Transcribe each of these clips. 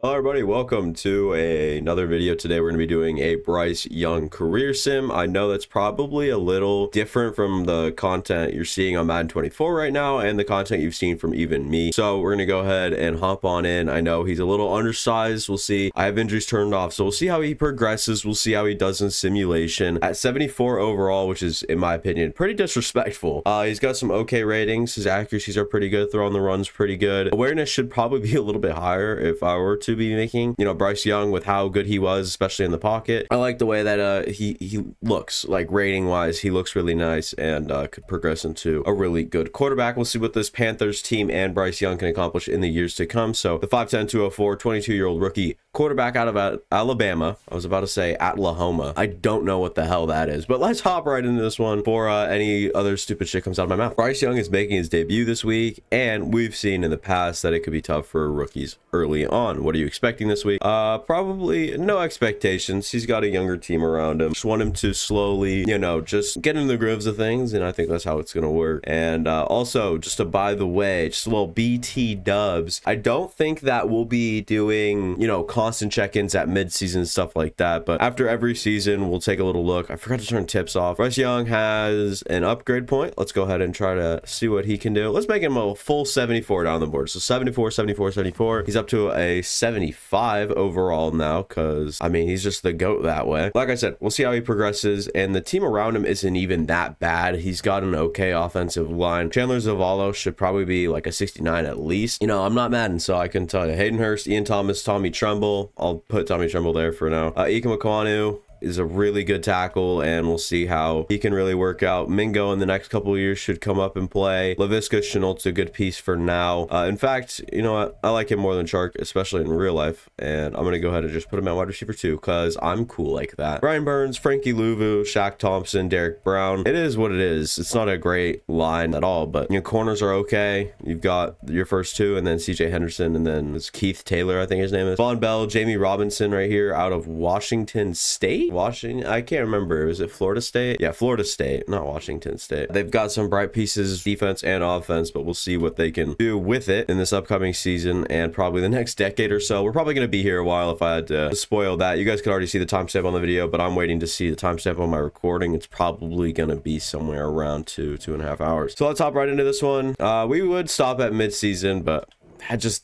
Hello everybody, welcome to another video. Today we're going to be doing a Bryce Young career sim. I know that's probably a little different from the content you're seeing on Madden 24 right now and the content you've seen from even me. So we're going to go ahead and hop on in. I know he's a little undersized. We'll see. I have injuries turned off, so we'll see how he progresses. We'll see how he does in simulation. At 74 overall, which is, in my opinion, pretty disrespectful. He's got some okay ratings. His accuracies are pretty good. Throw on the run's pretty good. Awareness should probably be a little bit higher if I were to be making, Bryce Young with how good he was, especially in the pocket. I like the way that he looks, like rating wise, he looks really nice and could progress into a really good quarterback. We'll see what this Panthers team and Bryce Young can accomplish in the years to come. So the 5'10", 204, 22-year-old rookie quarterback out of Alabama. I was about to say Oklahoma. I don't know what the hell that is, but let's hop right into this one before any other stupid shit comes out of my mouth. Bryce Young is making his debut this week, and we've seen in the past that it could be tough for rookies early on. What are you expecting this week? Probably no expectations. He's got a younger team around him. Just want him to slowly, just get in the grooves of things, and I think that's how it's going to work. And also, just to by the way, just a little BT dubs. I don't think that we'll be doing, constant check-ins at mid-season, stuff like that, but after every season we'll take a little look. I forgot to turn tips off. Bryce Young has an upgrade point. Let's go ahead and try to see what he can do. Let's make him a full 74 down the board. So 74, 74, 74. He's up to a 75 overall now, because I mean, he's just the GOAT that way. Like I said, we'll see how he progresses, and the team around him isn't even that bad. He's got an okay offensive line. Chandler Zavala should probably be like a 69 at least. I'm not Madden, so I can tell you. Hayden Hurst, Ian Thomas, Tommy Tremble. I'll put Tommy Tremble there for now. Ike Makwanu is a really good tackle, and we'll see how he can really work out. Mingo in the next couple of years should come up and play. Laviska Chenault's a good piece for now. In fact, you know what? I like him more than Shark, especially in real life, and I'm going to go ahead and just put him at wide receiver 2 because I'm cool like that. Brian Burns, Frankie Louvu, Shaq Thompson, Derek Brown. It is what it is. It's not a great line at all, but corners are okay. You've got your first two, and then CJ Henderson, and then it's Keith Taylor, I think his name is. Von Bell, Jamie Robinson right here out of Washington State. Washington, I can't remember. Was it Florida State? Yeah, Florida State, not Washington State. They've got some bright pieces, defense and offense, but we'll see what they can do with it in this upcoming season and probably the next decade or so. We're probably going to be here a while if I had to spoil that. You guys could already see the timestamp on the video, but I'm waiting to see the timestamp on my recording. It's probably going to be somewhere around 2.5 hours. So let's hop right into this one. We would stop at mid-season, but I just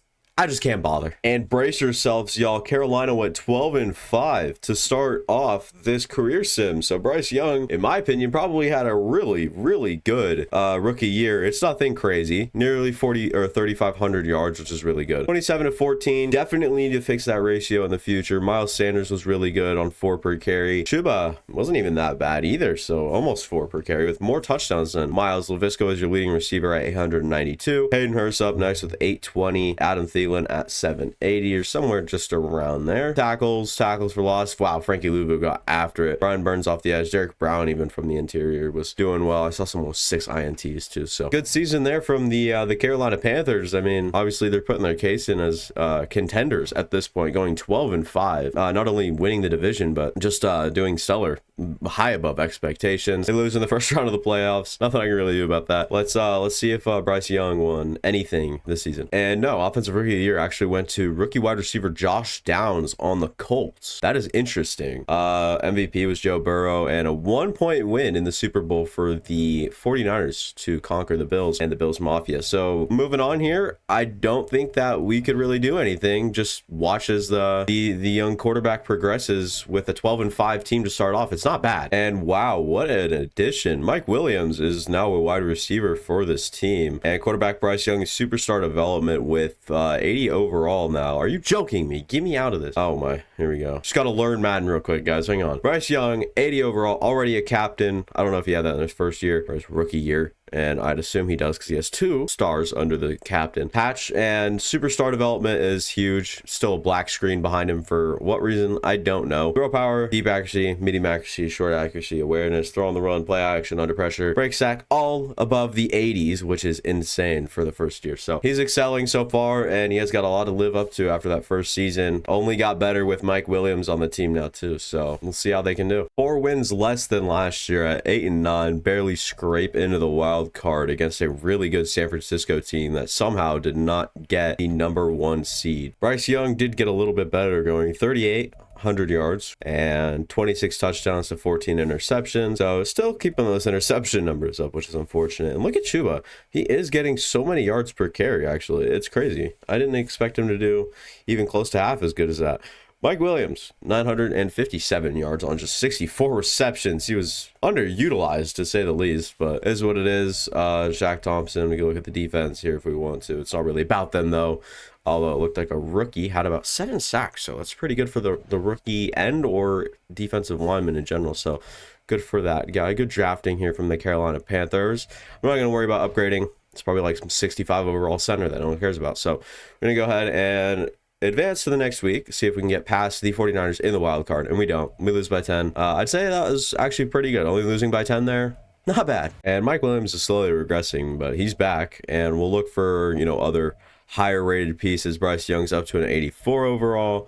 can't bother. And brace yourselves, y'all. Carolina went 12-5 to start off this career sim. So Bryce Young, in my opinion, probably had a really, really good rookie year. It's nothing crazy. Nearly 40 or 3,500 yards, which is really good. 27-14. Definitely need to fix that ratio in the future. Miles Sanders was really good on 4 per carry. Chuba wasn't even that bad either. So almost 4 per carry with more touchdowns than Miles. Laviska is your leading receiver at 892. Hayden Hurst up next with 820. Adam Thielen at 780 or somewhere just around there. Tackles for loss. Wow, Frankie Louvu got after it. Brian Burns off the edge. Derek Brown, even from the interior, was doing well. I saw someone with 6 INTs too. So good season there from the Carolina Panthers. I mean, obviously they're putting their case in as contenders at this point, going 12-5. Not only winning the division, but just doing stellar, high above expectations. They lose in the first round of the playoffs. Nothing I can really do about that. Let's see if Bryce Young won anything this season. And no, offensive rookie of the year actually went to rookie wide receiver Josh Downs on the Colts. That is interesting. MVP was Joe Burrow, and a 1-point win in the Super Bowl for the 49ers to conquer the Bills and the Bills Mafia. So moving on here, I don't think that we could really do anything. Just watch as the young quarterback progresses with a 12-5 team to start off. It's not bad. And wow, what an addition. Mike Williams is now a wide receiver for this team. And quarterback Bryce Young is superstar development with 80 overall now. Are you joking me? Get me out of this. Oh my, here we go. Just got to learn Madden real quick, guys. Hang on. Bryce Young, 80 overall, already a captain. I don't know if he had that in his first year or his rookie year, and I'd assume he does because he has 2 stars under the captain patch. And superstar development is huge. Still a black screen behind him for what reason, I don't know. Throw power, deep accuracy, medium accuracy, short accuracy, awareness, throw on the run, play action, under pressure, break sack, all above the 80s, which is insane for the first year. So he's excelling so far, and he has got a lot to live up to after that first season. Only got better with Mike Williams on the team now too, so we'll see how they can do. 4 wins less than last year at 8-9, barely scrape into the wild wild card against a really good San Francisco team that somehow did not get the #1 seed. Bryce Young did get a little bit better, going 3,800 yards and 26 touchdowns to 14 interceptions. So still keeping those interception numbers up, which is unfortunate. And look at Chuba. He is getting so many yards per carry, actually. It's crazy. I didn't expect him to do even close to half as good as that. Mike Williams, 957 yards on just 64 receptions. He was underutilized, to say the least, but is what it is. Shaq Thompson, we can look at the defense here if we want to. It's not really about them, though, although it looked like a rookie had about 7 sacks, so that's pretty good for the rookie and or defensive lineman in general, so good for that guy. Good drafting here from the Carolina Panthers. I'm not going to worry about upgrading. It's probably like some 65 overall center that no one cares about, so we're going to go ahead and advance to the next week, see if we can get past the 49ers in the wild card, and we don't. We lose by 10. I'd say that was actually pretty good. Only losing by 10 there, not bad. And Mike Williams is slowly regressing, but he's back, and we'll look for, you know, other higher rated pieces. Bryce Young's up to an 84 overall.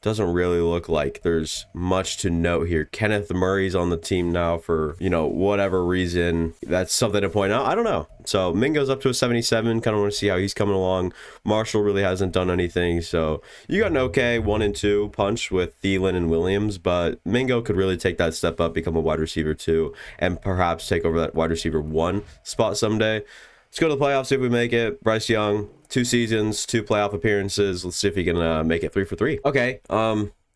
Doesn't really look like there's much to note here. Kenneth Murray's on the team now for, you know, whatever reason. That's something to point out. I don't know. So Mingo's up to a 77. Kind of want to see how he's coming along. Marshall really hasn't done anything. So you got an okay 1 and 2 punch with Thielen and Williams, but Mingo could really take that step up, become a wide receiver 2, and perhaps take over that wide receiver 1 spot someday. Let's go to the playoffs, see if we make it. Bryce Young, 2 seasons, 2 playoff appearances. Let's see if he can make it 3 for 3. Okay,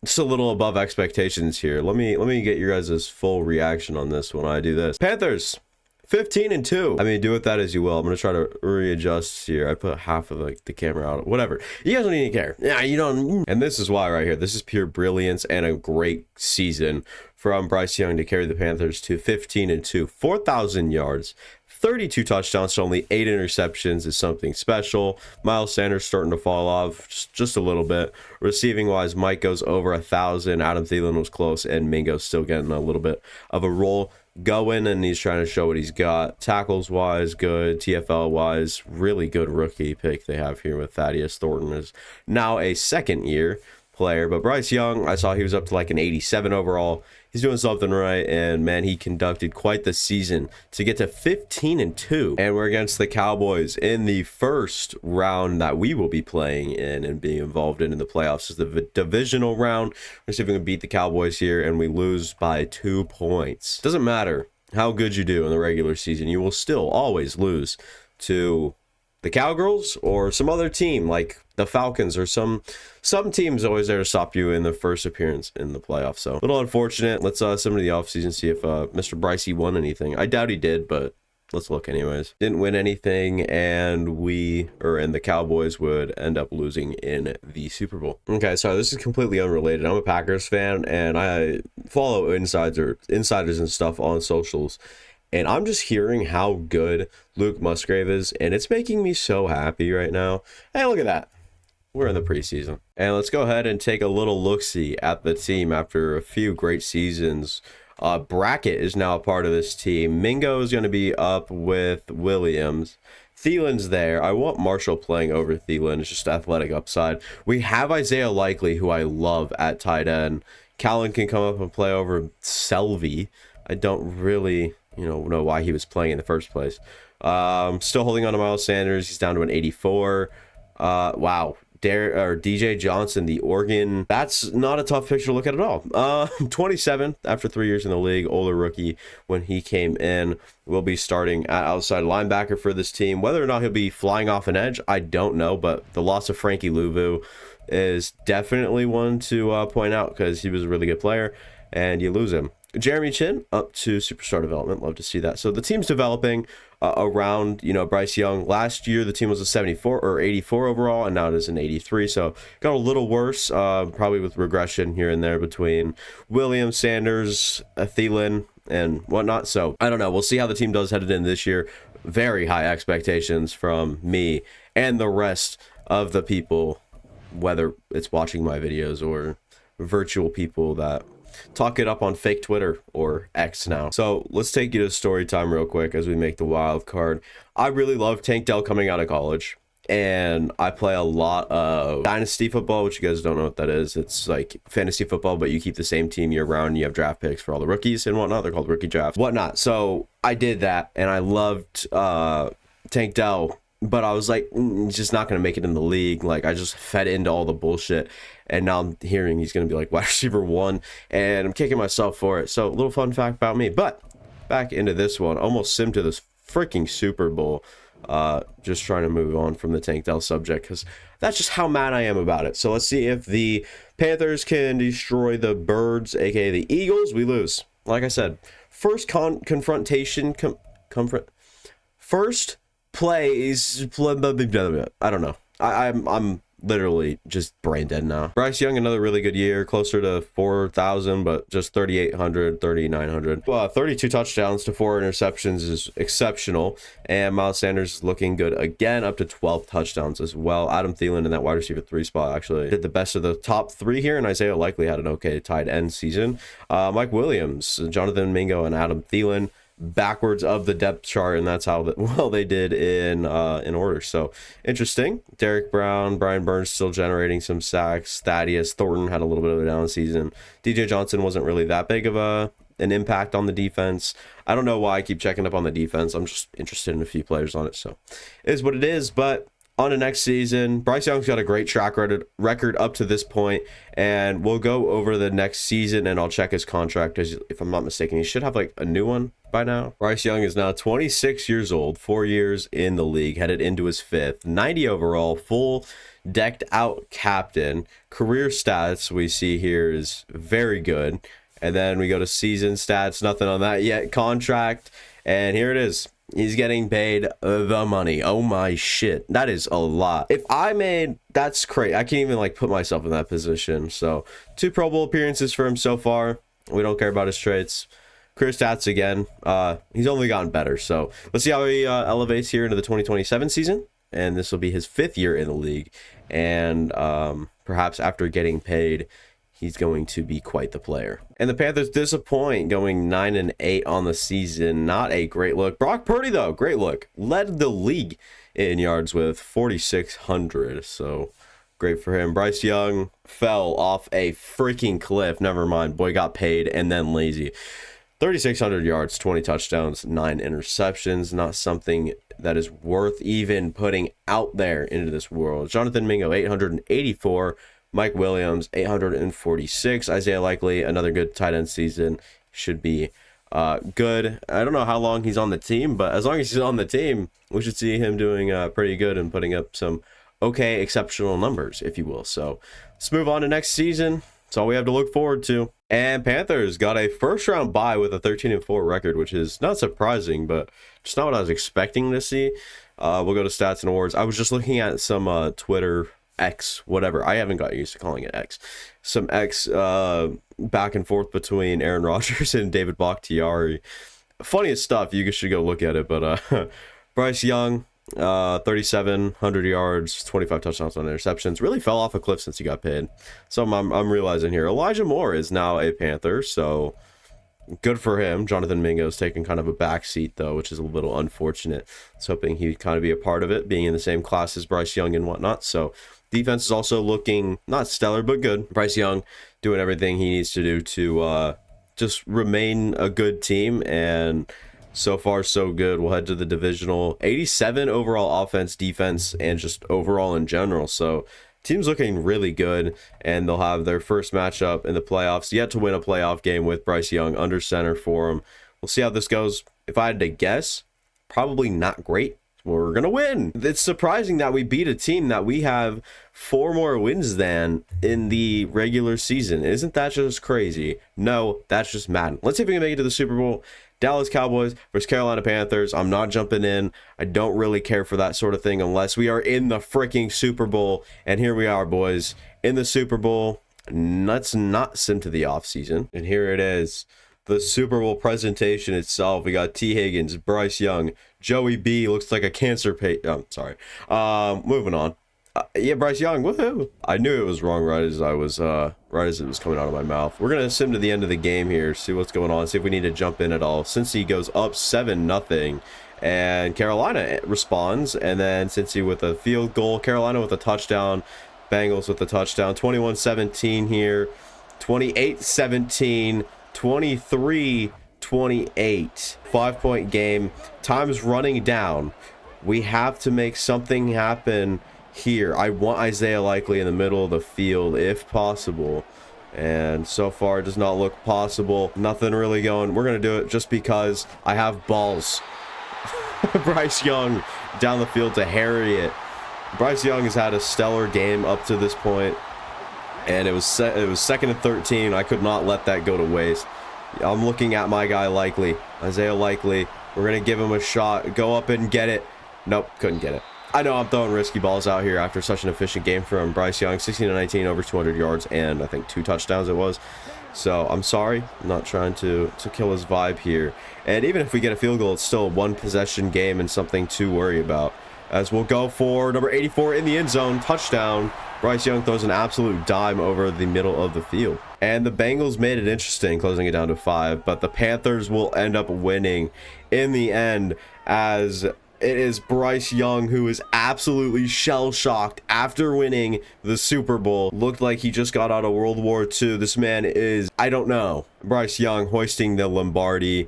just a little above expectations here. Let me get your guys' full reaction on this when I do this. Panthers, 15 and 2. I mean, do with that as you will. I'm gonna try to readjust here. I put half of the camera out. Whatever. You guys don't even care. Yeah, you don't. And this is why right here. This is pure brilliance and a great season from Bryce Young to carry the Panthers to 15 and 2, 4,000 yards. 32 touchdowns to only 8 interceptions is something special. Miles Sanders starting to fall off just a little bit. Receiving wise, Mike goes over 1,000. Adam Thielen was close, and Mingo's still getting a little bit of a roll going, and he's trying to show what he's got. Tackles wise, good. TFL wise, really good rookie pick they have here with Thaddeus Thornton, is now a second year player. But Bryce Young, I saw he was up to like an 87 overall. He's doing something right, and man, he conducted quite the season to get to 15 and 2. And we're against the Cowboys in the first round that we will be playing in and being involved in the playoffs. Is the divisional round. We're see if we can beat the Cowboys here, and we lose by 2 points. Doesn't matter how good you do in the regular season, you will still always lose to the Cowgirls or some other team like the Falcons, or some teams always there to stop you in the first appearance in the playoffs. So a little unfortunate. Let's send him to the offseason, see if Mr. Brycey won anything. I doubt he did, but let's look anyways. Didn't win anything, and the Cowboys would end up losing in the Super Bowl. Okay, sorry, this is completely unrelated. I'm a Packers fan, and I follow insiders and stuff on socials. And I'm just hearing how good Luke Musgrave is, and it's making me so happy right now. Hey, look at that. We're in the preseason. And let's go ahead and take a little look-see at the team after a few great seasons. Brackett is now a part of this team. Mingo is going to be up with Williams. Thielen's there. I want Marshall playing over Thielen. It's just athletic upside. We have Isaiah Likely, who I love at tight end. Callan can come up and play over Selvey. I don't really know why he was playing in the first place. Still holding on to Miles Sanders. He's down to an 84. Wow. DJ Johnson, the Oregon. That's not a tough picture to look at all. 27 after 3 years in the league. Older rookie when he came in. Will be starting at outside linebacker for this team. Whether or not he'll be flying off an edge, I don't know. But the loss of Frankie Louvu is definitely one to point out, because he was a really good player, and you lose him. Jeremy Chin up to superstar development. Love to see that. So the team's developing around, Bryce Young. Last year, the team was a 74 or 84 overall, and now it is an 83. So got a little worse, probably with regression here and there between Williams, Sanders, Thielen, and whatnot. So I don't know. We'll see how the team does headed in this year. Very high expectations from me and the rest of the people, whether it's watching my videos or virtual people that talk it up on fake Twitter or X now. So let's take you to story time real quick as we make the wild card. I really love Tank Dell coming out of college. and I play a lot of dynasty football, which you guys don't know what that is. It's like fantasy football, but you keep the same team year round. And you have draft picks for all the rookies and whatnot. They're called rookie drafts, whatnot. So I did that, and I loved Tank Dell, but I was like, he's just not going to make it in the league. Like, I just fed into all the bullshit, and now I'm hearing he's going to be like wide receiver 1, and I'm kicking myself for it. So a little fun fact about me. But back into this one, almost simmed to this freaking Super Bowl. Just trying to move on from the Tank Dell subject, because that's just how mad I am about it. So let's see if the Panthers can destroy the Birds, aka the Eagles. We lose. Like I said, first confrontation, first plays. I don't know. I'm literally just brain dead now. Bryce Young, another really good year, closer to 4,000, but just 3,800, 3,900. 32 touchdowns to 4 interceptions is exceptional. And Miles Sanders is looking good again, up to 12 touchdowns as well. Adam Thielen in that wide receiver 3 spot actually did the best of the top 3 here, and Isaiah likely had an okay tight end season. Mike Williams, Jonathan Mingo, and Adam Thielen backwards of the depth chart, and that's how well they did in order. So interesting. Derek Brown, Brian Burns still generating some sacks. Thaddeus Thornton had a little bit of a down season. DJ Johnson wasn't really that big of an impact on the defense. I don't know why I keep checking up on the defense. I'm just interested in a few players on it, so it is what it is. But on to next season. Bryce Young's got a great track record up to this point, and we'll go over the next season, and I'll check his contract, as if I'm not mistaken, he should have like a new one by now. Bryce Young is now 26 years old, 4 years in the league, headed into his 5th, 90 overall, full decked out captain. Career stats we see here is very good, and then we go to season stats, nothing on that yet. Contract, and here it is. He's getting paid the money. Oh my shit. That is a lot. If I made, that's crazy. I can't even like put myself in that position. So 2 Pro Bowl appearances for him so far. We don't care about his traits. Career stats again. He's only gotten better. So let's see how he elevates here into the 2027 season. And this will be his 5th year in the league. And perhaps after getting paid, he's going to be quite the player. And the Panthers disappoint, going 9-8 on the season. Not a great look. Brock Purdy, though, great look. Led the league in yards with 4,600. So great for him. Bryce Young fell off a freaking cliff. Never mind. Boy got paid and then lazy. 3,600 yards, 20 touchdowns, 9 interceptions. Not something that is worth even putting out there into this world. Jonathan Mingo, 884. Mike Williams, 846. Isaiah Likely, another good tight end season. Should be good. I don't know how long he's on the team, but as long as he's on the team, we should see him doing pretty good and putting up some okay, exceptional numbers, if you will. So let's move on to next season. That's all we have to look forward to. And Panthers got a first-round bye with a 13-4 record, which is not surprising, but just not what I was expecting to see. We'll go to stats and awards. I was just looking at some Twitter X, whatever. I haven't got used to calling it X. Some X back and forth between Aaron Rodgers and David Bakhtiari. Funniest stuff. You should go look at it. But Bryce Young, 3,700 yards, 25 touchdowns on interceptions. Really fell off a cliff since he got paid. So I'm realizing here. Elijah Moore is now a Panther, so good for him. Jonathan Mingo's taking kind of a back seat, though, which is a little unfortunate. I was hoping he'd kind of be a part of it, being in the same class as Bryce Young and whatnot. So defense is also looking not stellar, but good. Bryce Young doing everything he needs to do to just remain a good team, and so far so good. We'll head to the divisional. 87 overall offense, defense, and just overall in general. So team's looking really good, and they'll have their first matchup in the playoffs. Yet to win a playoff game with Bryce Young under center for him. We'll see how this goes. If I had to guess, probably not great. We're going to win. It's surprising that we beat a team that we have 4 more wins than in the regular season. Isn't that just crazy? No, that's just Madden. Let's see if we can make it to the Super Bowl. Dallas Cowboys versus Carolina Panthers. I'm not jumping in. I don't really care for that sort of thing unless we are in the freaking Super Bowl. And here we are, boys, in the Super Bowl. Let's not sim to the offseason. And here it is. The Super Bowl presentation itself. We got T. Higgins, Bryce Young, Joey B. Looks like a cancer patient. Oh, sorry. Moving on. Yeah, Bryce Young, woohoo! I knew it was wrong right as it was coming out of my mouth. We're gonna sim to the end of the game here, see what's going on, see if we need to jump in at all. Cincy goes up 7-0, and Carolina responds, and then Cincy with a field goal, Carolina with a touchdown, Bengals with a touchdown. 21-17 here, 28-17, 23-28. 5-point game. Time's running down. We have to make something happen here. I want Isaiah Likely in the middle of the field if possible, and so far it does not look possible. Nothing really going. We're gonna do it just because I have balls. Bryce Young down the field to harry it. Bryce Young has had a stellar game up to this point, and it was 2nd and 13. I could not let that go to waste. I'm looking at my guy Likely, Isaiah Likely. We're gonna give him a shot. Go up and get it. Nope, couldn't get it. I know I'm throwing risky balls out here after such an efficient game from Bryce Young. 16-19, over 200 yards, and I think 2 touchdowns it was. So I'm sorry, I'm not trying to kill his vibe here. And even if we get a field goal, it's still a 1-possession game and something to worry about. As we'll go for number 84 in the end zone, touchdown. Bryce Young throws an absolute dime over the middle of the field. And the Bengals made it interesting, closing it down to 5, but the Panthers will end up winning in the end, as it is Bryce Young who is absolutely shell-shocked after winning the Super Bowl. Looked like he just got out of World War II. This man is, I don't know. Bryce Young hoisting the Lombardi.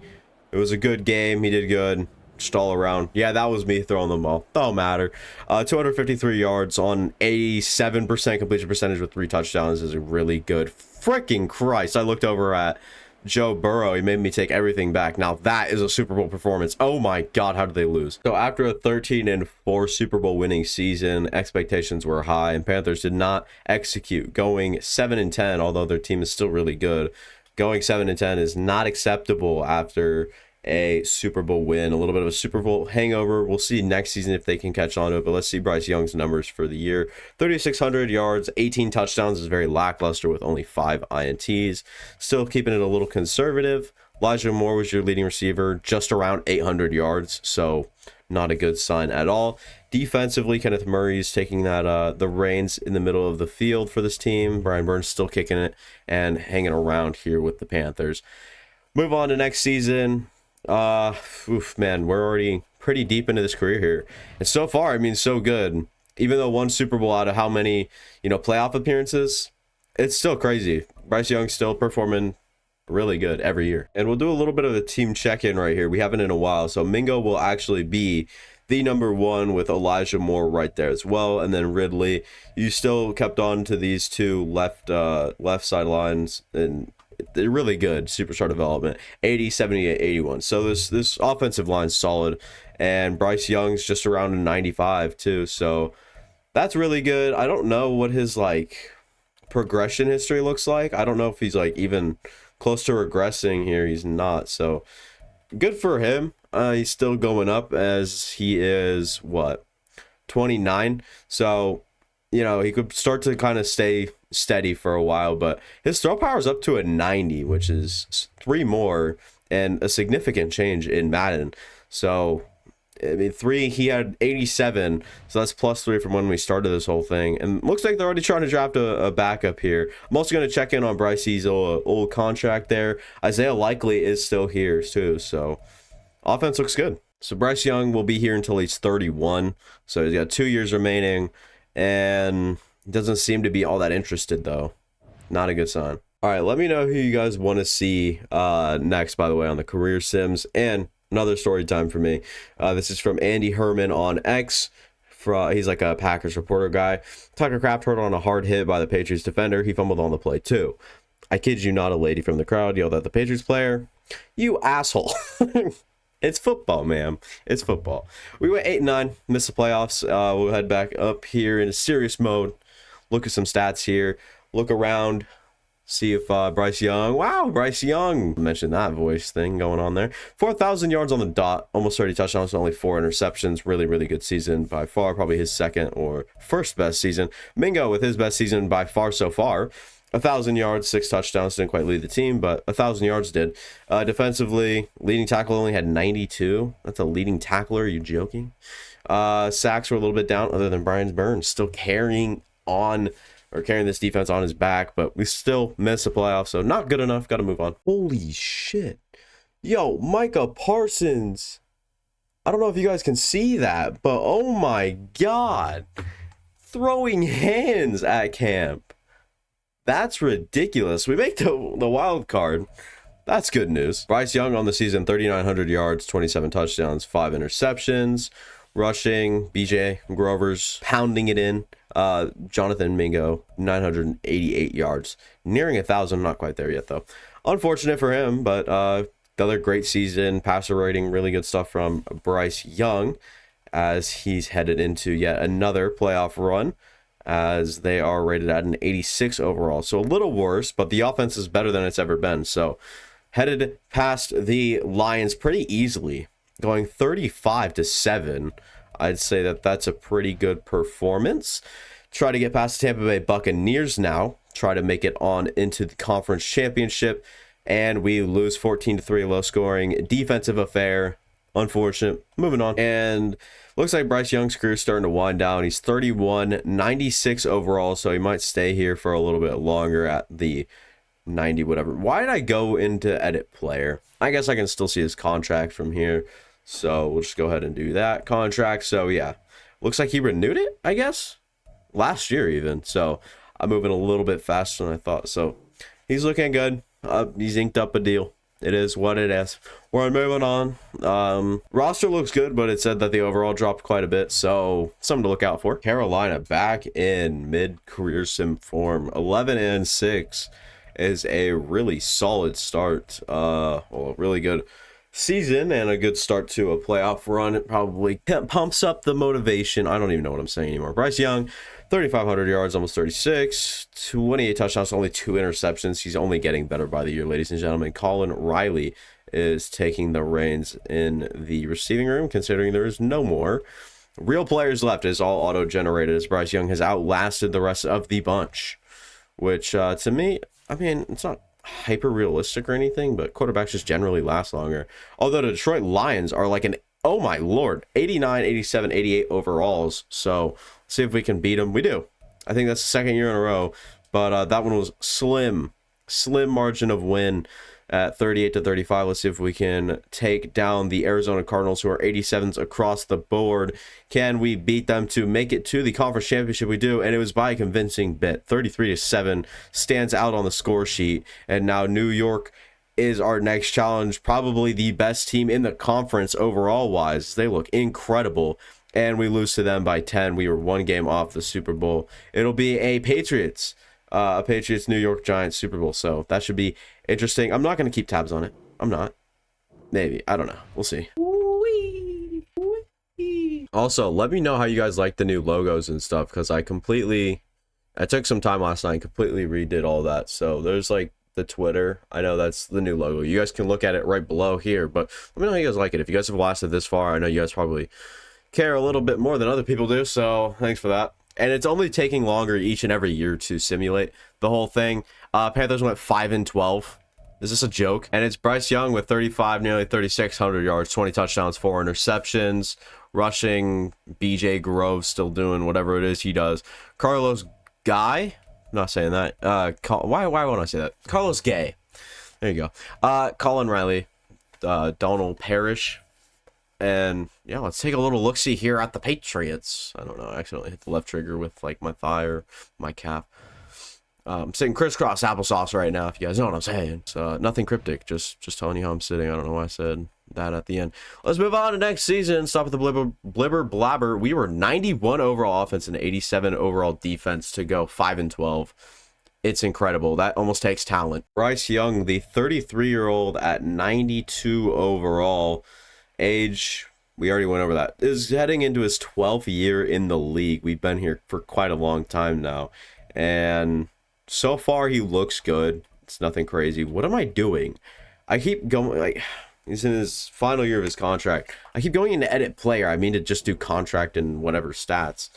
It was a good game. He did good. Just all around. Yeah, that was me throwing the ball. Don't matter. 253 yards on 87% completion percentage with 3 touchdowns is a really good. Freaking Christ. I looked over at Joe Burrow. He made me take everything back. Now that is a Super Bowl performance. Oh my God, how did they lose? So after a 13-4 Super Bowl winning season, expectations were high, and Panthers did not execute, going 7-10, although their team is still really good. Going 7-10 is not acceptable after a Super Bowl win, a little bit of a Super Bowl hangover. We'll see next season if they can catch on to it, but let's see Bryce Young's numbers for the year. 3,600 yards, 18 touchdowns is very lackluster with only 5 INTs. Still keeping it a little conservative. Elijah Moore was your leading receiver, just around 800 yards, so not a good sign at all. Defensively, Kenneth Murray's taking that the reins in the middle of the field for this team. Brian Burns still kicking it and hanging around here with the Panthers. Move on to next season. Man, we're already pretty deep into this career here, and so far, I mean, so good. Even though 1 Super Bowl out of how many, playoff appearances, it's still crazy. Bryce Young still performing really good every year. And we'll do a little bit of a team check-in right here. We haven't in a while, so Mingo will actually be the number 1 with Elijah Moore right there as well, and then Ridley. You still kept on to these 2 left sidelines, and they're really good superstar development. 80, 78, 81. So this offensive line's solid, and Bryce Young's just around a 95 too. So that's really good. I don't know what his progression history looks like. I don't know if he's even close to regressing here. He's not. So good for him. He's still going up, as he is 29. So he could start to kind of stay steady for a while, but his throw power is up to a 90, which is 3 more and a significant change in Madden. So, I mean, 3, he had 87, so that's +3 from when we started this whole thing. And looks like they're already trying to draft a backup here. I'm also going to check in on Bryce's old contract there. Isaiah Likely is still here too, so offense looks good. So Bryce Young will be here until he's 31, so he's got 2 years remaining. And doesn't seem to be all that interested, though. Not a good sign. All right, let me know who you guys want to see next, by the way, on the career sims. And another story time for me. This is from Andy Herman on X. He's like a Packers reporter guy. Tucker Kraft hurt on a hard hit by the Patriots defender. He fumbled on the play, too. I kid you not, a lady from the crowd yelled at the Patriots player, "You asshole." It's football, man. It's football. We went 8-9, missed the playoffs. We'll head back up here in a serious mode. Look at some stats here. Look around. See if Bryce Young. Wow, Bryce Young. Mentioned that voice thing going on there. 4,000 yards on the dot. Almost 30 touchdowns, only 4 interceptions. Really, really good season by far. Probably his second or first best season. Mingo with his best season by far so far. 1,000 yards, 6 touchdowns. Didn't quite lead the team, but 1,000 yards did. Defensively, leading tackle only had 92. That's a leading tackler. Are you joking? Sacks were a little bit down, other than Brian Burns still carrying on, or carrying this defense on his back, but we still missed the playoffs, so not good enough. Got to move on. Holy shit. Yo, Micah Parsons. I don't know if you guys can see that, but oh my God. Throwing hands at camp. That's ridiculous. We make the wild card. That's good news. Bryce Young on the season, 3,900 yards, 27 touchdowns, 5 interceptions. Rushing, BJ Grover's pounding it in. Jonathan Mingo, 988 yards. Nearing 1,000, not quite there yet, though. Unfortunate for him, but another great season. Passer rating, really good stuff from Bryce Young as he's headed into yet another playoff run, as they are rated at an 86 overall. So a little worse, but the offense is better than it's ever been. So headed past the Lions pretty easily, going 35-7. I'd say that that's a pretty good performance. Try to get past the Tampa Bay Buccaneers now. Try to make it on into the conference championship. And we lose 14-3, low scoring defensive affair. Unfortunate. Moving on. And looks like Bryce Young's career is starting to wind down. He's 31, 96 overall, so he might stay here for a little bit longer at the 90 whatever. Why did I go into edit player? I guess I can still see his contract from here, so we'll just go ahead and do that contract. So yeah, looks like he renewed it, I guess, last year even. So I'm moving a little bit faster than I thought. So he's looking good. He's inked up a deal. It is what it is. We're moving on. Roster looks good, but it said that the overall dropped quite a bit, so something to look out for. Carolina back in mid-career sim form. 11-6 is a really solid start. Well, a really good season and a good start to a playoff run. It probably pumps up the motivation. I don't even know what I'm saying anymore. Bryce Young, 3,500 yards, almost 36, 28 touchdowns, only 2 interceptions. He's only getting better by the year, ladies and gentlemen. Colin Riley is taking the reins in the receiving room, considering there is no more real players left. It's all auto-generated, as Bryce Young has outlasted the rest of the bunch, which to me, I mean, it's not hyper realistic or anything, but quarterbacks just generally last longer. Although the Detroit Lions are like an, oh my lord, 89, 87, 88 overalls. So see if we can beat them. We do. I think that's the second year in a row, but that one was slim margin of win at 38-35. Let's see if we can take down the Arizona Cardinals, who are 87s across the board. Can we beat them to make it to the conference championship? We do, and it was by a convincing bit. 33-7 stands out on the score sheet, and now New York is our next challenge. Probably the best team in the conference overall wise. They look incredible, and we lose to them by 10. We were 1 game off the Super Bowl. It'll be a Patriots New York Giants Super Bowl, so that should be interesting. I'm not going to keep tabs on it. I'm not. Maybe. I don't know. We'll see. Also, let me know how you guys like the new logos and stuff, because I took some time last night and completely redid all that. So there's like the Twitter. I know that's the new logo. You guys can look at it right below here, but let me know how you guys like it. If you guys have lasted this far, I know you guys probably care a little bit more than other people do, so thanks for that. And it's only taking longer each and every year to simulate the whole thing. Panthers went 5-12. Is this a joke? And it's Bryce Young with 35, nearly 3,600 yards, 20 touchdowns, 4 interceptions. Rushing, BJ Grove still doing whatever it is he does. Carlos Guy, I'm not saying that. Why won't I say that? Carlos Gay. There you go. Colin Riley, Donald Parrish. And yeah, let's take a little look-see here at the Patriots. I don't know. I accidentally hit the left trigger with like my thigh or my calf. I'm sitting crisscross applesauce right now, if you guys know what I'm saying. So nothing cryptic, just telling you how I'm sitting. I don't know why I said that at the end. Let's move on to next season. Stop with the blibber blabber. We were 91 overall offense and 87 overall defense to go 5-12. It's incredible. That almost takes talent. Bryce Young, the 33-year-old at 92 overall. Age, we already went over that, is heading into his 12th year in the league. We've been here for quite a long time now, and so far he looks good. It's nothing crazy. What am I doing? I keep going, like, he's in his final year of his contract. I keep going into edit player. I mean to just do contract and whatever stats.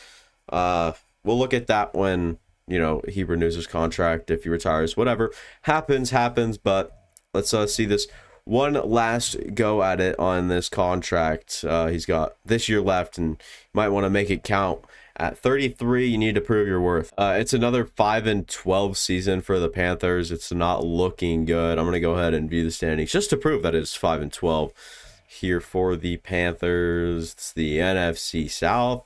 We'll look at that when, you know, he renews his contract, if he retires, whatever happens, but let's see this one last go at it on this contract. He's got this year left, and you might want to make it count. At 33, you need to prove your worth. It's another 5-12 season for the Panthers. It's not looking good. I'm going to go ahead and view the standings just to prove that it's 5-12 here for the Panthers. It's the NFC South.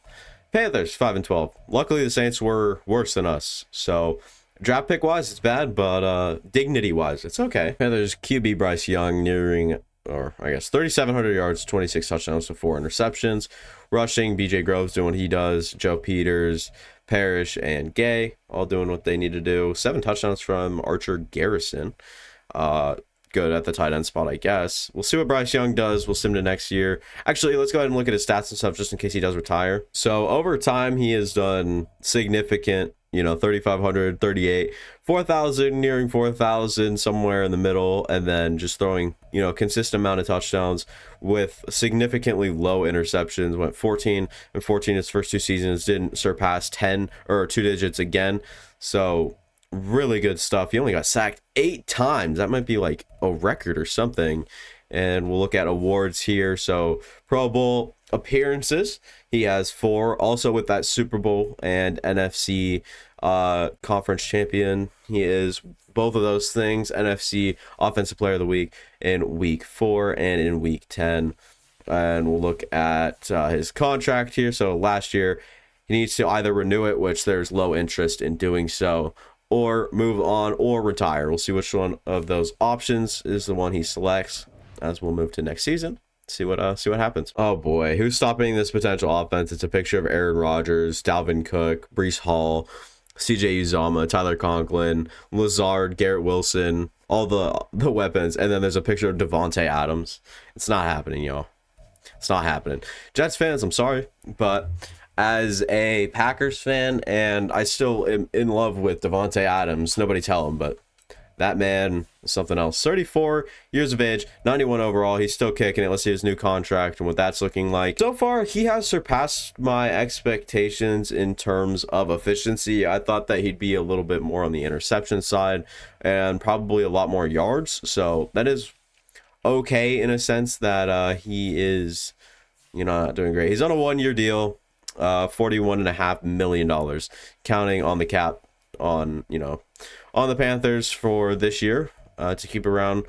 Panthers 5-12. Luckily, the Saints were worse than us. So draft pick wise, it's bad, but dignity wise, it's okay. Panthers QB Bryce Young nearing, or I guess 3,700 yards, 26 touchdowns to 4 interceptions. Rushing, BJ Groves doing what he does. Joe Peters, Parrish, and Gay all doing what they need to do. 7 touchdowns from Archer Garrison. Good at the tight end spot, I guess. We'll see what Bryce Young does. We'll sim to next year. Actually, let's go ahead and look at his stats and stuff just in case he does retire. So over time, he has done significant, 3,500, 38, 4,000, nearing 4,000, somewhere in the middle, and then just throwing, consistent amount of touchdowns with significantly low interceptions. Went 14 and 14 his first 2 seasons, didn't surpass 10 or 2 digits again. So really good stuff. He only got sacked 8 times. That might be like a record or something. And we'll look at awards here. So Pro Bowl appearances, he has 4. Also with that Super Bowl and NFC conference champion, he is both of those things. NFC Offensive Player of the Week in week 4 and in week 10. And we'll look at his contract here. So last year, he needs to either renew it, which there's low interest in doing so, or move on or retire. We'll see which one of those options is the one he selects as we'll move to next season. See what happens. Oh boy, who's stopping this potential offense? It's a picture of Aaron Rodgers, Dalvin Cook, Breece Hall, CJ Uzomah, Tyler Conklin, Lazard, Garrett Wilson, all the weapons, and then there's a picture of Devontae Adams. It's not happening, y'all. It's not happening. Jets fans, I'm sorry, but as a Packers fan, and I still am in love with Devontae Adams, nobody tell him, but that man is something else. 34 years of age, 91 overall. He's still kicking it. Let's see his new contract and what that's looking like. So far, he has surpassed my expectations in terms of efficiency. I thought that he'd be a little bit more on the interception side and probably a lot more yards. So that is okay in a sense that he is, not doing great. He's on a 1-year deal, $41.5 million, counting on the cap on, on the Panthers for this year to keep around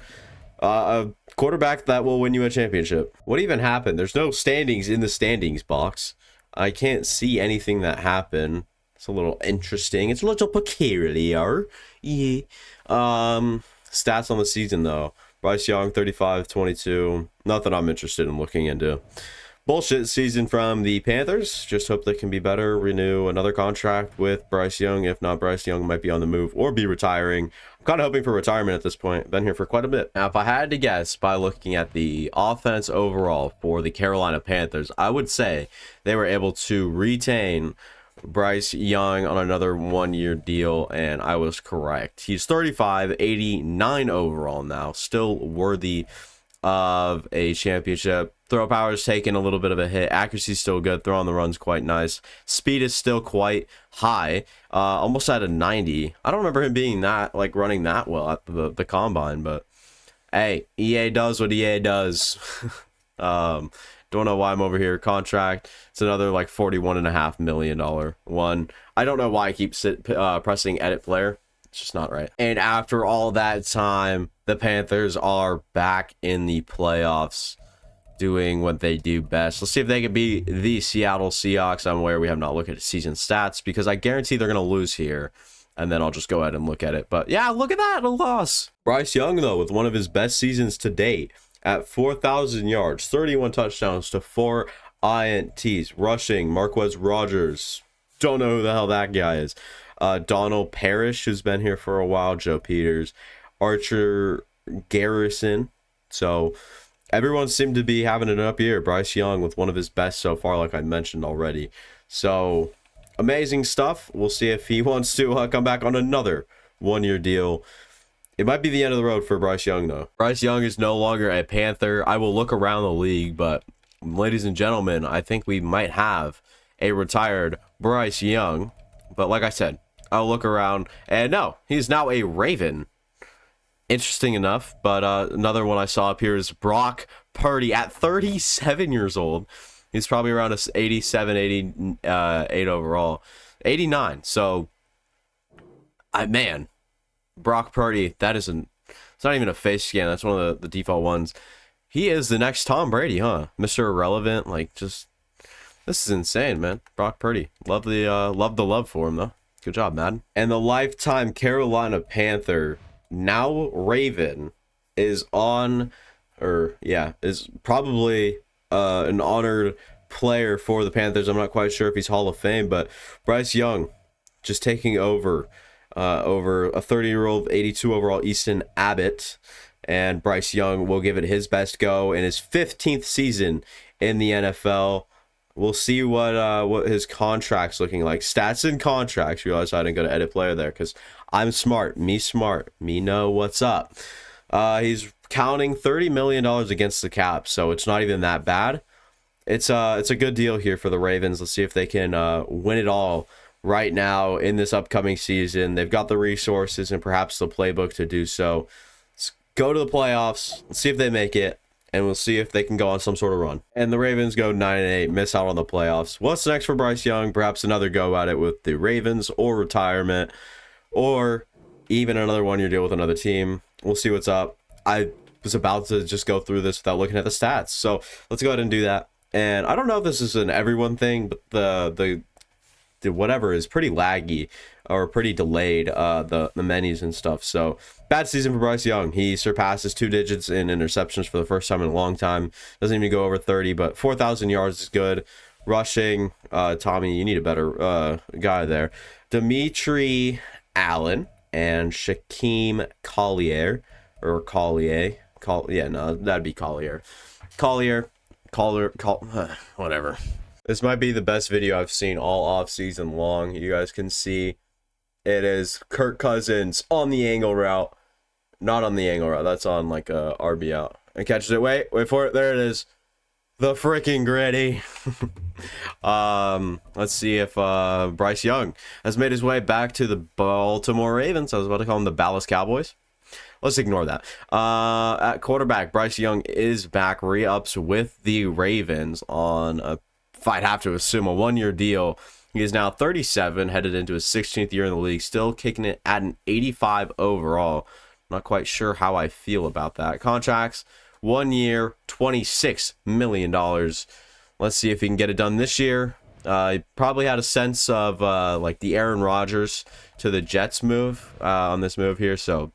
a quarterback that will win you a championship. What even happened? There's no standings in the standings box. I can't see anything that happened. It's a little interesting. It's a little peculiar. Yeah. Stats on the season, though. Bryce Young, 35-22. Nothing I'm interested in looking into. Bullshit season from the Panthers. Just hope they can be better. Renew another contract with Bryce Young. If not, Bryce Young might be on the move or be retiring. I'm kind of hoping for retirement at this point. Been here for quite a bit. Now, if I had to guess by looking at the offense overall for the Carolina Panthers, I would say they were able to retain Bryce Young on another 1-year deal, and I was correct. He's 35, 89 overall now. Still worthy of a championship. Throw power is taking a little bit of a hit. Accuracy is still good. Throw on the run's quite nice. Speed is still quite high. Almost at a 90. I don't remember him being that, running that well at the combine, but hey, EA does what EA does. Don't know why I'm over here. Contract. It's another $41.5 million one. I don't know why I keep pressing edit player. It's just not right. And after all that time, the Panthers are back in the playoffs, doing what they do best. Let's see if they can be the Seattle Seahawks. I'm aware we have not looked at season stats because I guarantee they're going to lose here. And then I'll just go ahead and look at it. But yeah, look at that, a loss. Bryce Young, though, with one of his best seasons to date at 4,000 yards, 31 touchdowns to 4 INTs. Rushing, Marquez Rogers. Don't know who the hell that guy is. Donald Parrish, who's been here for a while. Joe Peters. Archer Garrison. So everyone seemed to be having an up year. Bryce Young with one of his best so far, like I mentioned already. So amazing stuff. We'll see if he wants to come back on another 1-year deal. It might be the end of the road for Bryce Young, though. Bryce Young is no longer a Panther. I will look around the league, but ladies and gentlemen, I think we might have a retired Bryce Young. But like I said, I'll look around, and no, he's now a Raven. interesting enough. But another one I saw up here is Brock Purdy at 37 years old. He's probably around a 87, 88 overall, 89. So, man, Brock Purdy, it's not even a face scan. That's one of the default ones. He is the next Tom Brady, huh? Mr. Irrelevant. Like, just, this is insane, man. Brock Purdy. Love the love for him, though. Good job, Madden. And the lifetime Carolina Panther, now Raven, is probably an honored player for the Panthers. I'm not quite sure if he's Hall of Fame, but Bryce Young just taking over a 30-year-old 82 overall Easton Abbott, and Bryce Young will give it his best go in his 15th season in the NFL. We'll see what his contract's looking like. Stats and contracts. You realize I didn't go to edit player there because I'm smart. Me know what's up. He's counting $30 million against the cap, so it's not even that bad. It's a good deal here for the Ravens. Let's see if they can win it all right now in this upcoming season. They've got the resources and perhaps the playbook to do so. Let's go to the playoffs. Let's see if they make it, and we'll see if they can go on some sort of run. And the Ravens go 9-8, miss out on the playoffs. What's next for Bryce Young? Perhaps another go at it with the Ravens, or retirement, or even another one-year deal with another team. We'll see what's up. I was about to just go through this without looking at the stats, so let's go ahead and do that. And I don't know if this is an everyone thing, but the whatever is pretty laggy or pretty delayed, the menus and stuff. So bad season for Bryce Young. He surpasses 2 digits in interceptions for the first time in a long time. Doesn't even go over 30, but 4,000 yards is good. Rushing, Tommy, you need a better guy there. Dimitri Allen and Shaquem Collier, or Collier. That'd be Collier. Whatever. This might be the best video I've seen all off season long. You guys can see it is Kirk Cousins on the angle route. Not on the angle route. That's on like a RB out. And catches it. Wait for it. There it is. The freaking gritty. Let's see if Bryce Young has made his way back to the Baltimore Ravens. I was about to call them the Dallas Cowboys. Let's ignore that. At quarterback, Bryce Young is back. Re-ups with the Ravens on if I'd have to assume, a 1-year deal. He is now 37, headed into his 16th year in the league, still kicking it at an 85 overall. Not quite sure how I feel about that. Contracts, 1 year, $26 million. Let's see if he can get it done this year. He probably had a sense of like the Aaron Rodgers to the Jets move on this move here, so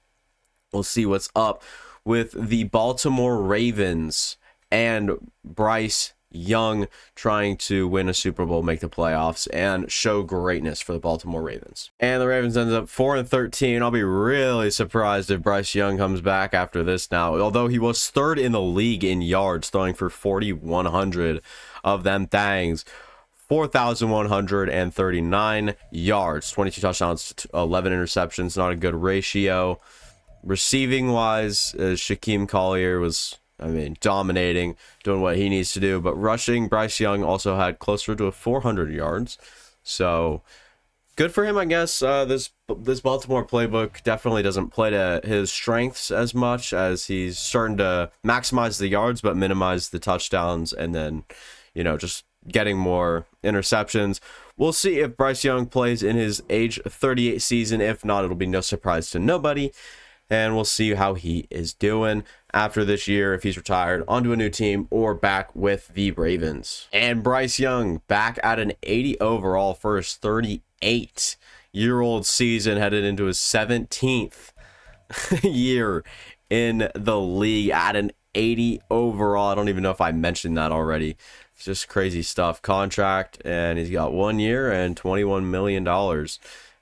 we'll see what's up with the Baltimore Ravens and Bryce Young trying to win a Super Bowl, make the playoffs, and show greatness for the Baltimore Ravens. And the Ravens ends up 4-13. I'll be really surprised if Bryce Young comes back after this now, although he was 3rd in the league in yards, throwing for 4,100 of them things. 4,139 yards, 22 touchdowns, 11 interceptions. Not a good ratio. Receiving wise, Shaquem Collier was, dominating, doing what he needs to do. But rushing, Bryce Young also had closer to 400 yards. So good for him, I guess. This Baltimore playbook definitely doesn't play to his strengths as much, as he's starting to maximize the yards but minimize the touchdowns, and then, just getting more interceptions. We'll see if Bryce Young plays in his age 38 season. If not, it'll be no surprise to nobody. And we'll see how he is doing after this year, if he's retired, onto a new team, or back with the Ravens. And Bryce Young back at an 80 overall for his 38-year-old season, headed into his 17th year in the league at an 80 overall. I don't even know if I mentioned that already. It's just crazy stuff. Contract, and he's got 1 year and $21 million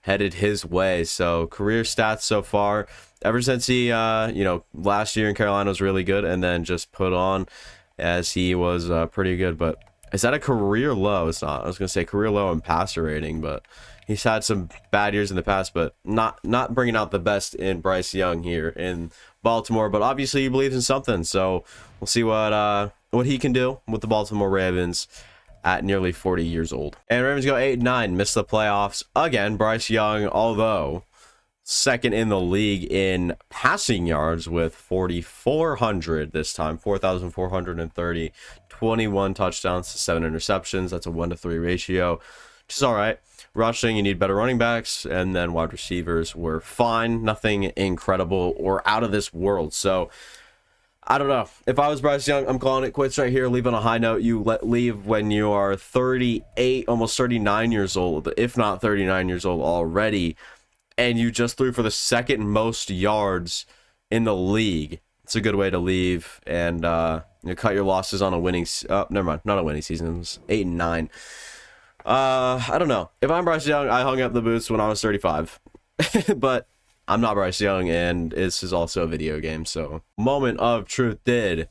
headed his way. So career stats so far, ever since he, last year in Carolina was really good, and then just put on as he was pretty good. But is that a career low? It's not. I was going to say career low in passer rating, but he's had some bad years in the past, but not bringing out the best in Bryce Young here in Baltimore. But obviously he believes in something, so we'll see what he can do with the Baltimore Ravens at nearly 40 years old. And Ravens go 8-9, miss the playoffs again. Bryce Young, although second in the league in passing yards with 4,400 this time, 4,430, 21 touchdowns to 7 interceptions. That's a 1-to-3 ratio, which is all right. Rushing, you need better running backs, and then wide receivers were fine. Nothing incredible or out of this world. So I don't know. If I was Bryce Young, I'm calling it quits right here. Leave on a high note. You leave when you are 38, almost 39 years old, if not 39 years old already, and you just threw for the second most yards in the league. It's a good way to leave and cut your losses on a winning. Never mind, not a winning season. It was 8-9. I don't know. If I'm Bryce Young, I hung up the boots when I was 35, but I'm not Bryce Young, and this is also a video game. So, moment of truth: did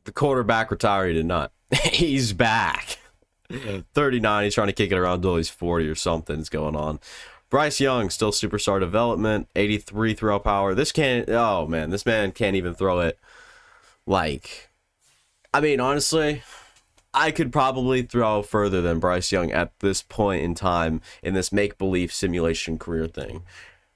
the quarterback retire? He did not. He's back. 39. He's trying to kick it around until he's 40 or something's going on. Bryce Young still superstar development. 83 throw power. This man can't even throw it. Like, I mean, honestly, I could probably throw further than Bryce Young at this point in time in this make-believe simulation career thing.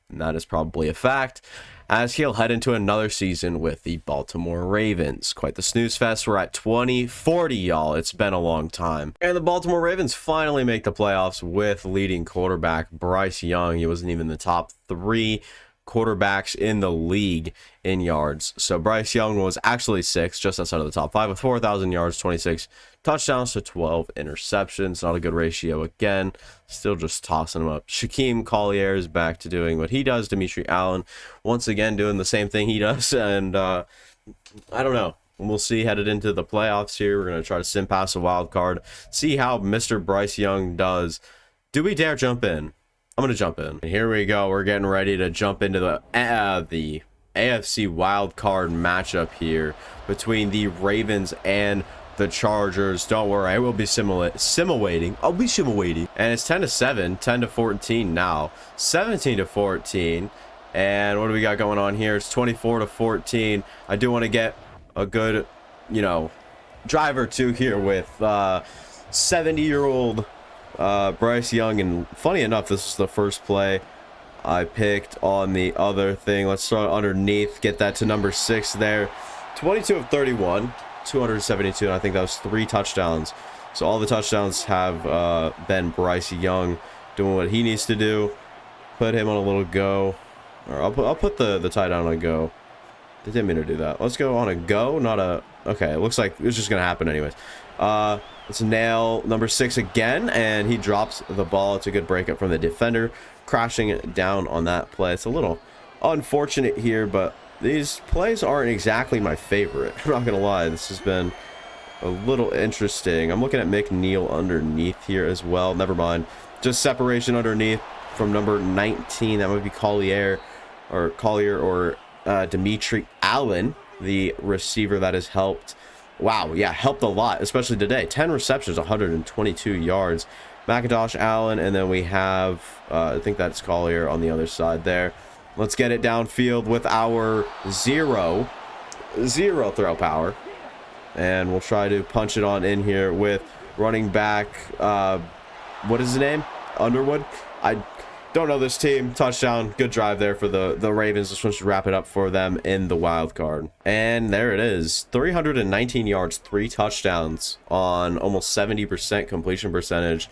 And that is probably a fact, as he'll head into another season with the Baltimore Ravens. Quite the snooze fest. We're at 2040, y'all. It's been a long time. And the Baltimore Ravens finally make the playoffs with leading quarterback Bryce Young. He wasn't even in the top 3 quarterbacks in the league in yards. So Bryce Young was actually 6th, just outside of the top 5 with 4,000 yards, 26 touchdowns to 12 interceptions. Not a good ratio again. Still just tossing him up. Shaquem Collier is back to doing what he does. Dimitri Allen once again doing the same thing he does. And I don't know. We'll see headed into the playoffs here. We're going to try to sim pass a wild card. See how Mr. Bryce Young does. Do we dare jump in? I'm going to jump in. And here we go. We're getting ready to jump into the AFC wild card matchup here between the Ravens and the Chargers. Don't worry, I will be simulating. I'll be simulating. And it's 10-7, 10-14 now, 17-14. And what do we got going on here? It's 24-14. I do want to get a good, drive or two here with 70-year-old Bryce Young. And funny enough, this is the first play I picked on the other thing. Let's start underneath, get that to number 6 there. 22 of 31, 272, and I think that was 3 touchdowns. So all the touchdowns have been Bryce Young doing what he needs to do. Put him on a little go. Or I'll put the tight end on a go. They didn't mean to do that. Let's go on a go, not a... Okay, it looks like it's just going to happen anyways. Let's nail number 6 again, and he drops the ball. It's a good breakup from the defender, crashing it down on that play. It's a little unfortunate here, but these plays aren't exactly my favorite. I'm not going to lie. This has been a little interesting. I'm looking at McNeil underneath here as well. Never mind. Just separation underneath from number 19. That might be Collier or Dimitri Allen, the receiver that has helped. Wow, yeah, helped a lot, especially today. 10 receptions, 122 yards. McIntosh, Allen, and then we have, I think that's Collier on the other side there. Let's get it downfield with our zero throw power. And we'll try to punch it on in here with running back, what is his name? Underwood? I don't know this team. Touchdown. Good drive there for the Ravens. Just wants to wrap it up for them in the wild card. And there it is. 319 yards, 3 touchdowns on almost 70% completion percentage.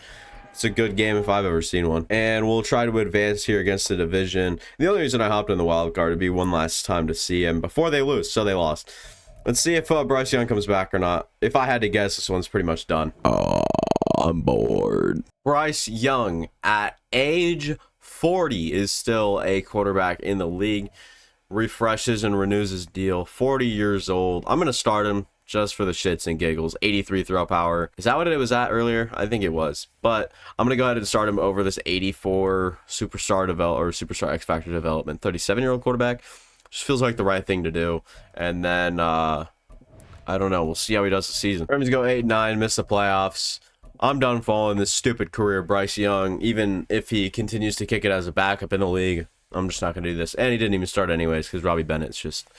It's a good game if I've ever seen one. And we'll try to advance here against the division. The only reason I hopped in the wild card would be one last time to see him before they lose. So they lost. Let's see if Bryce Young comes back or not. If I had to guess, this one's pretty much done. Oh, I'm bored. Bryce Young at age 40 is still a quarterback in the league. Refreshes and renews his deal. 40 years old. I'm going to start him just for the shits and giggles. 83 throw power. Is that what it was at earlier? I think it was. But I'm going to go ahead and start him over this 84 superstar X Factor development. 37-year-old quarterback. Just feels like the right thing to do. And then, I don't know. We'll see how he does this season. Ravens go 8-9, miss the playoffs. I'm done following this stupid career of Bryce Young. Even if he continues to kick it as a backup in the league, I'm just not going to do this. And he didn't even start anyways because Robbie Bennett's just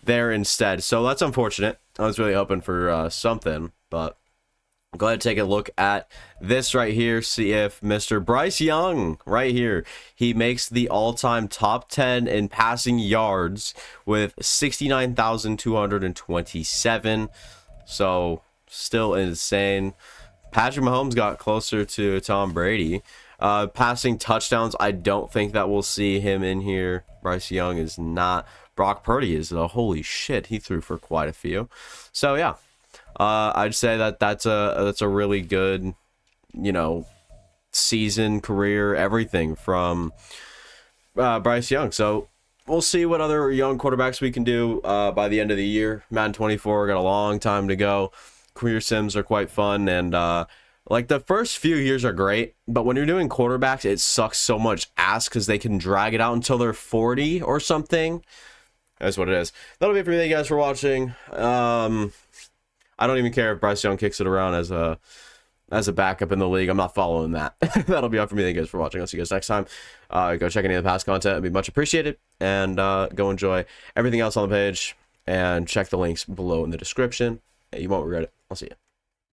there instead. So that's unfortunate. I was really hoping for something, but Go ahead and take a look at this right here. See if Mr. Bryce Young right here, he makes the all-time top 10 in passing yards with 69,227. So still insane. Patrick Mahomes got closer to Tom Brady. Passing touchdowns, I don't think that we'll see him in here. Bryce Young is not. Brock Purdy is, though. Holy shit, he threw for quite a few. So yeah, I'd say that's a really good, you know, season, career, everything from Bryce Young. So we'll see what other young quarterbacks we can do by the end of the year. Madden 24 got a long time to go. Career sims are quite fun, and like the first few years are great, but when you're doing quarterbacks, it sucks so much ass because they can drag it out until they're 40 or something. That's what it is. That'll be it for me. Thank you guys for watching. I don't even care if Bryce Young kicks it around as a backup in the league. I'm not following that. That'll be all for me. Thank you guys for watching. I'll see you guys next time. Go check any of the past content. It'd be much appreciated. And go enjoy everything else on the page. And check the links below in the description. You won't regret it. I'll see you.